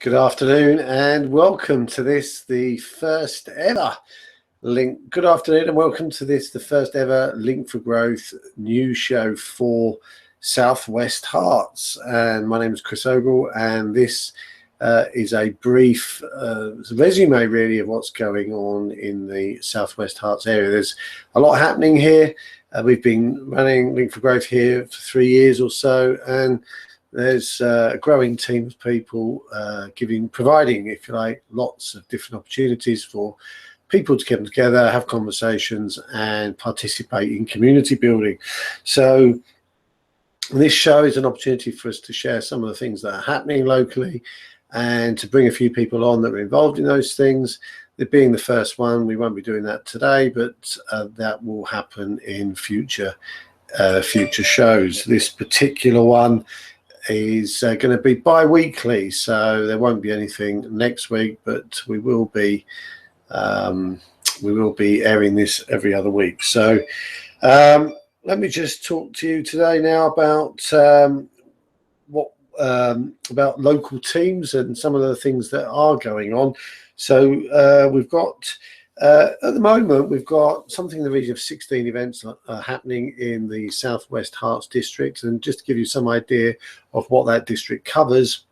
Good afternoon and welcome to this, the first ever Link. Good afternoon and welcome to this, the first ever Link4Growth news show for SWHerts. And my name is Chris Ogle, and this is a brief resume really of what's going on in the SWHerts area. There's a lot happening here. We've been running Link4Growth here for 3 years or so, and there's a growing team of people providing, if you like, lots of different opportunities for people to get together, have conversations and participate in community building. So this show is an opportunity for us to share some of the things that are happening locally and to bring a few people on that are involved in those things. It being the first one, we won't be doing that today, but that will happen in future shows. This particular one is going to be bi-weekly, so there won't be anything next week, but we will be airing this every other week. So let me just talk to you today now about about local teams and some of the things that are going on. So we've got at the moment, we've got something in the region of 16 events happening in the SWHerts district. And just to give you some idea of what that district covers,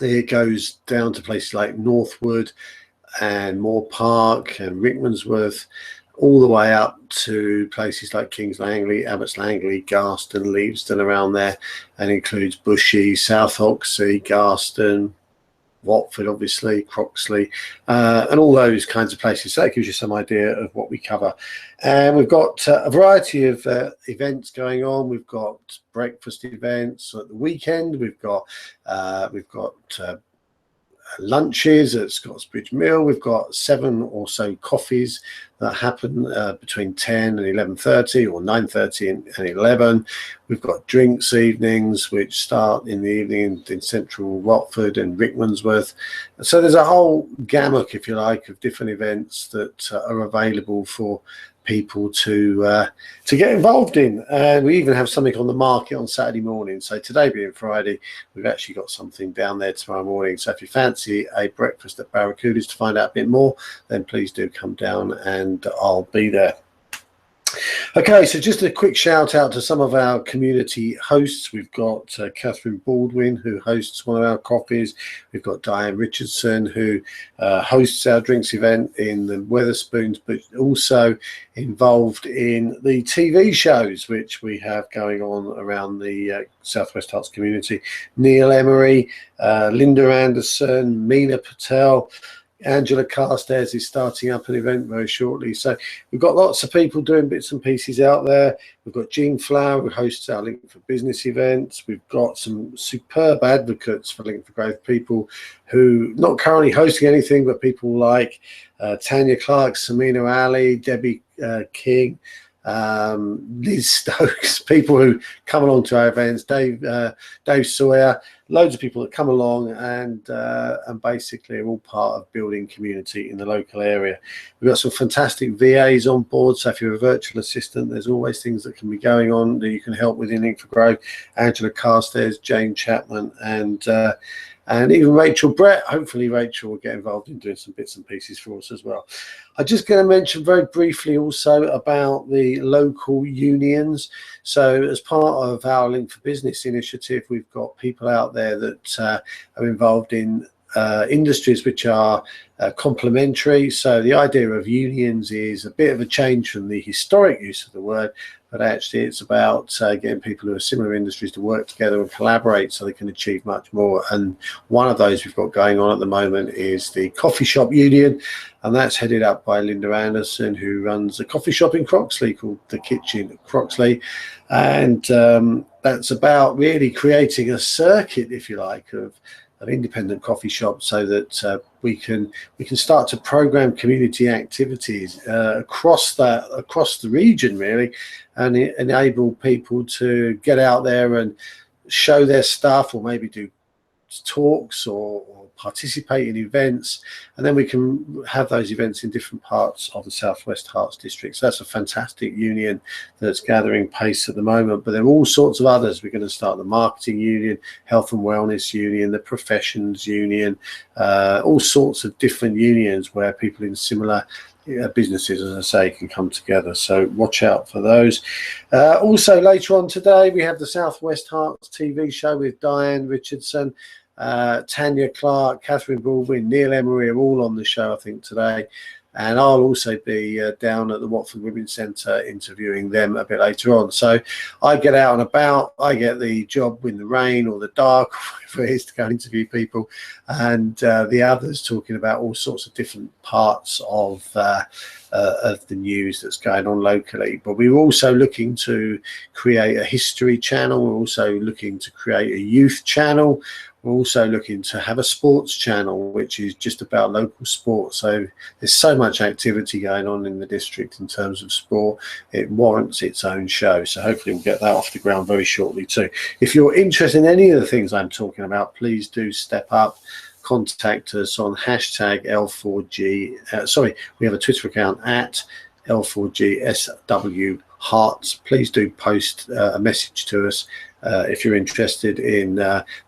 it goes down to places like Northwood and Moore Park and Rickmansworth, all the way up to places like Kings Langley, Abbots Langley, Garston, Leavesden, around there, and includes Bushy, South Hoxie, Garston, Watford, obviously, Croxley, and all those kinds of places. So that gives you some idea of what we cover. And we've got a variety of events going on. We've got breakfast events at the weekend. We've got lunches at Scotsbridge Mill. We've got 7 or so coffees that happen between 10 and 11:30 or 9:30 and 11. We've got drinks evenings which start in the evening in central Watford and Rickmansworth. So there's a whole gamut, if you like, of different events that are available for people to get involved in. And we even have something on the market on Saturday morning. So today being Friday, we've actually got something down there tomorrow morning. So if you fancy a breakfast at Barracuda's to find out a bit more, then please do come down and I'll be there. Okay, so just a quick shout out to some of our community hosts. We've got Catherine Baldwin, who hosts one of our coffees. We've got Diane Richardson, who hosts our drinks event in the Wetherspoons, but also involved in the TV shows which we have going on around the SWHerts community. Neil Emery, Linda Anderson, Meena Patel, Angela Carstairs is starting up an event very shortly. So we've got lots of people doing bits and pieces out there. We've got Jean Flower, who hosts our Link for Business events. We've got some superb advocates for Link4Growth, people who not currently hosting anything, but people like Tanya Clark, Samina Ali, Debbie King, Liz Stokes, people who come along to our events, Dave Sawyer, loads of people that come along and basically are all part of building community in the local area. We've got some fantastic VAs on board, so if you're a virtual assistant, there's always things that can be going on that you can help with in Link4Growth. Angela Carstairs, Jane Chapman, and even Rachel Brett. Hopefully Rachel will get involved in doing some bits and pieces for us as well. I'm just going to mention very briefly also about the local unions. So as part of our Link for Business initiative, we've got people out there that are involved in industries which are complementary. So the idea of unions is a bit of a change from the historic use of the word, but actually it's about getting people who are similar industries to work together and collaborate so they can achieve much more. And one of those we've got going on at the moment is the Coffee Shop Union, and that's headed up by Linda Anderson, who runs a coffee shop in Croxley called The Kitchen at Croxley. And that's about really creating a circuit, if you like, of independent coffee shops so that we can start to program community activities across the region really, and enable people to get out there and show their stuff, or maybe do talks or participate in events, and then we can have those events in different parts of the Southwest Herts district. So that's a fantastic union that's gathering pace at the moment, but there are all sorts of others. We're going to start the marketing union, health and wellness union, the professions union, all sorts of different unions where people in similar businesses, as I say, can come together. So watch out for those. Also later on today, we have the Southwest Herts TV show with Diane Richardson, Tanya Clark, Catherine Baldwin, Neil Emery are all on the show, I think, today. And I'll also be down at the Watford Women's Centre interviewing them a bit later on. So I get out and about. I get the job in the rain or the dark, whatever it is, to go and interview people. And the others talking about all sorts of different parts of the news that's going on locally. But we're also looking to create a history channel. We're also looking to create a youth channel. We're also looking to have a sports channel, which is just about local sport. So there's so much activity going on in the district in terms of sport. It warrants its own show. So hopefully we'll get that off the ground very shortly too. If you're interested in any of the things I'm talking about, please do step up. Contact us on hashtag L4G. We have a Twitter account at L4GSWHerts. Please do post a message to us if you're interested in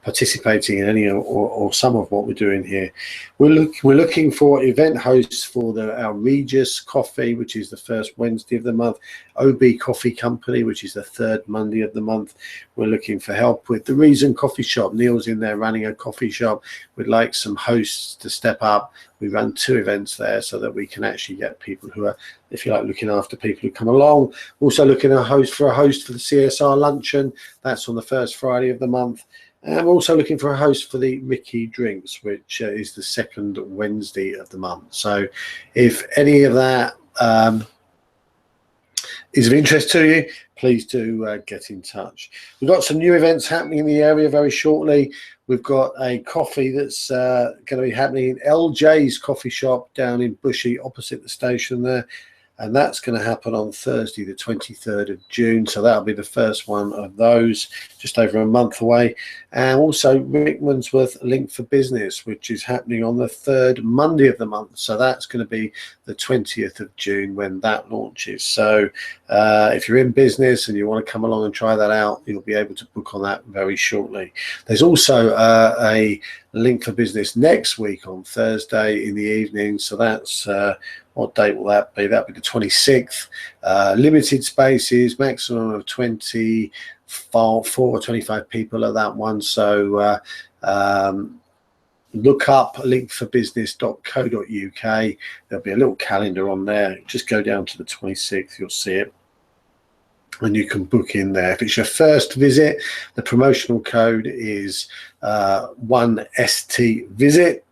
participating in any or some of what we're doing here. We're looking for event hosts for our Regis Coffee, which is the first Wednesday of the month, OB Coffee Company, which is the third Monday of the month. We're looking for help with the Reason Coffee Shop. Neil's in there running a coffee shop. We'd like some hosts to step up. We run 2 events there so that we can actually get people who are, if you like, looking after people who come along. Also looking for a host for the CSR luncheon. That's on the first Friday of the month. And we're also looking for a host for the Mickey Drinks, which is the second Wednesday of the month. So if any of that is of interest to you, please do get in touch. We've got some new events happening in the area very shortly. We've got a coffee that's going to be happening in LJ's coffee shop down in Bushy, opposite the station there. And that's going to happen on Thursday, the 23rd of June. So that'll be the first one of those, just over a month away. And also Rickmansworth Link for Business, which is happening on the 3rd Monday of the month. So that's going to be the 20th of June when that launches. So if you're in business and you want to come along and try that out, you'll be able to book on that very shortly. There's also a Link for Business next week on Thursday in the evening. So that's what date will that be? That'll be the 26th. Limited spaces, maximum of 24 or 25 people at that one. So look up linkforbusiness.co.uk. There'll be a little calendar on there. Just go down to the 26th, you'll see it. And you can book in there. If it's your first visit, the promotional code is 1STVisit.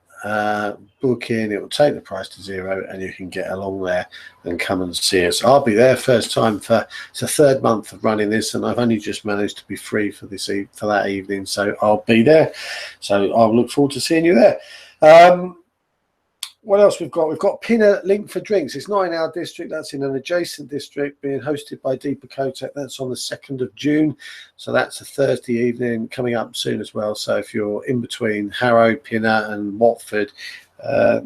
Book in, it will take the price to $0, and you can get along there and come and see us. I'll be there first time it's the 3rd month of running this, and I've only just managed to be free for that evening, so I'll be there. So I'll look forward to seeing you there. What else we've got? We've got Pinner Link for Drinks. It's not in our district. That's in an adjacent district, being hosted by Deepa Kotek. That's on the 2nd of June. So that's a Thursday evening coming up soon as well. So if you're in between Harrow, Pinner and Watford,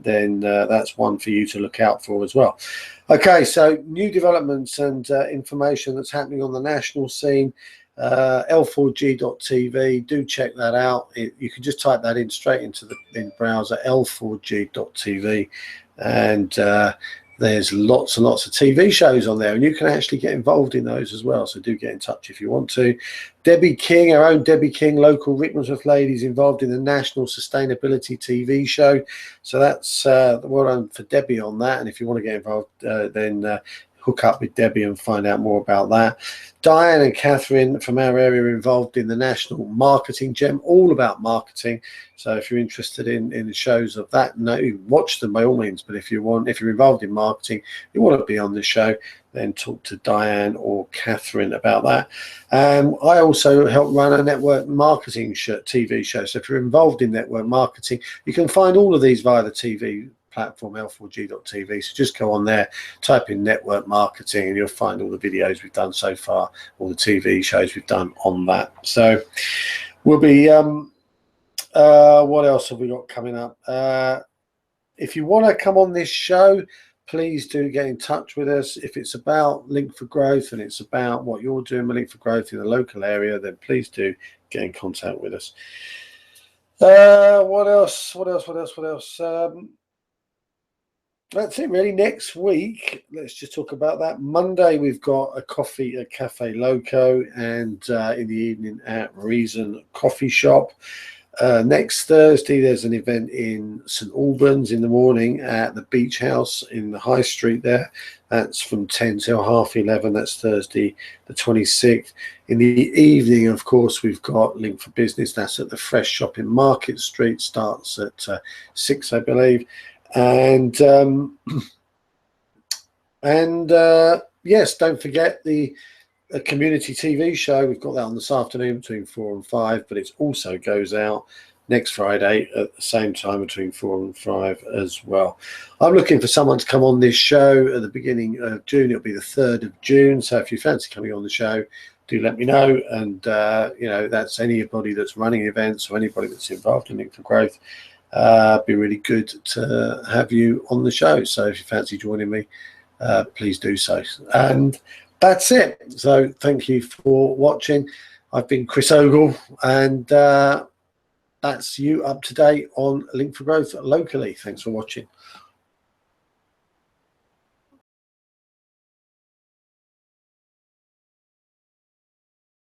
then that's one for you to look out for as well. Okay, so new developments and information that's happening on the national scene. L4G.tv, do check that out. You can just type that in straight into the browser, L4G.tv, and there's lots and lots of TV shows on there, and you can actually get involved in those as well. So do get in touch if you want to. Debbie King, our own Debbie King, local Rickmansworth lady, is involved in the National Sustainability TV show. So that's well done for Debbie on that. And if you want to get involved, then hook up with Debbie and find out more about that. Diane and Catherine from our area are involved in the National Marketing Gem, all about marketing. So if you're interested in the shows of that, watch them by all means. But if you're involved in marketing, you want to be on the show, then talk to Diane or Catherine about that. I also help run a network marketing TV show. So if you're involved in network marketing, you can find all of these via the TV platform, L4G.tv. So just go on there, type in network marketing, and you'll find all the videos we've done so far, all the TV shows we've done on that. So we'll be What else have we got coming up? If you want to come on this show, please do get in touch with us. If it's about Link4Growth and it's about what you're doing with Link4Growth in the local area, then please do get in contact with us. What else? That's it really. Next week, let's just talk about that. Monday, we've got a coffee at Cafe Loco, and in the evening at Reason Coffee Shop. Next Thursday, there's an event in St Albans in the morning at the Beach House in the High Street there. That's from 10 till 11:30. That's Thursday the 26th. In the evening, of course, we've got Link for Business. That's at the Fresh Shop in Market Street. Starts at 6, I believe. And yes, don't forget the community TV show. We've got that on this afternoon between 4 and 5, but it also goes out next Friday at the same time between 4 and 5 as well. I'm looking for someone to come on this show at the beginning of June. It'll be the 3rd of June. So if you fancy coming on the show, do let me know. And, you know, that's anybody that's running events or anybody that's involved in Link4Growth. Be really good to have you on the show. So if you fancy joining me, please do so. And that's it. So thank you for watching. I've been Chris Ogle, and that's you up to date on Link4Growth locally. Thanks for watching.